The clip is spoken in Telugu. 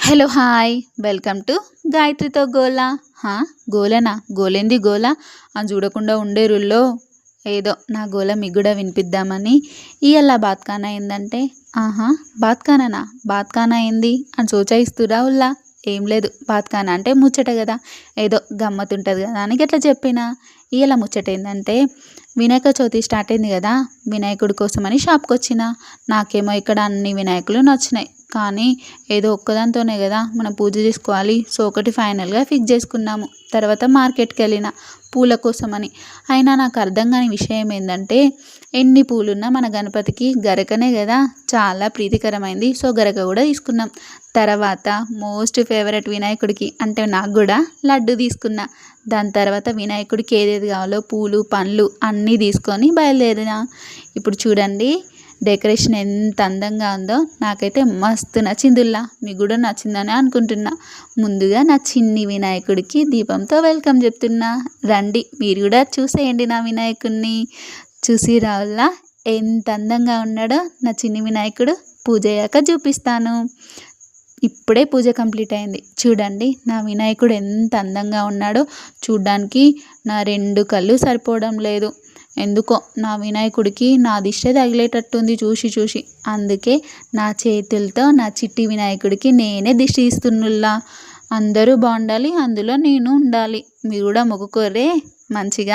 హలో హాయ్ వెల్కమ్ టు గాయత్రితో గోలా. గోలనా గోలేంది గోలా అని చూడకుండా ఉండే రుల్లో ఏదో నా గోల మీకు కూడా వినిపిద్దామని ఇవాళ బాత్కానా ఏందంటే బాత్కానా బాత్కానా ఏంది అని సోచాయిస్తురా ఉల్లా. ఏం లేదు, బాత్కానా అంటే ముచ్చట కదా, ఏదో గమ్మతుంటుంది కదా అని గట్లా చెప్పిన. ఇవాళ ముచ్చట ఏంటంటే వినాయక చవితి స్టార్ట్ అయింది కదా, వినాయకుడి కోసమని షాప్కి వచ్చిన. నాకేమో ఇక్కడ అన్ని వినాయకులు నచ్చినాయి, కానీ ఏదో ఒక్కదాంతోనే కదా మనం పూజ చేసుకోవాలి. సో ఒకటి ఫైనల్గా ఫిక్స్ చేసుకున్నాము. తర్వాత మార్కెట్కి వెళ్ళిన పూల కోసమని. అయినా నాకు అర్థం కాని విషయం ఏంటంటే, ఎన్ని పూలున్నా మన గణపతికి గరకనే కదా చాలా ప్రీతికరమైంది. సో గరక కూడా తీసుకున్నాం. తర్వాత మోస్ట్ ఫేవరెట్ వినాయకుడికి అంటే నాకు కూడా లడ్డు తీసుకున్నా. దాని తర్వాత వినాయకుడికి ఏదేది కావాలో పూలు పండ్లు అన్నీ తీసుకొని బయలుదేరిన. ఇప్పుడు చూడండి డెకరేషన్ ఎంత అందంగా ఉందో, నాకైతే మస్తు నచ్చిందిలా. మీకు కూడా నచ్చిందని అనుకుంటున్నా. ముందుగా నా చిన్ని వినాయకుడికి దీపంతో వెల్కమ్ చెప్తున్నా. రండి మీరు కూడా చూసేయండి నా వినాయకుడిని. చూసి రావుల్లా ఎంత అందంగా ఉన్నాడో నా చిన్ని వినాయకుడు. పూజ అయ్యాక చూపిస్తాను. ఇప్పుడే పూజ కంప్లీట్ అయింది. చూడండి నా వినాయకుడు ఎంత అందంగా ఉన్నాడో. చూడ్డానికి నా రెండు కళ్ళు సరిపోవడం లేదు. ఎందుకో నా వినాయకుడికి నా దిష్టే తగిలేటట్టుంది చూసి చూసి. అందుకే నా చేతులతో నా చిట్టి వినాయకుడికి నేనే దిష్టి ఇస్తున్నుల్లా. అందరూ బాగుండాలి, అందులో నేను ఉండాలి. మీరు కూడా మొక్కుకోరే మంచిగా.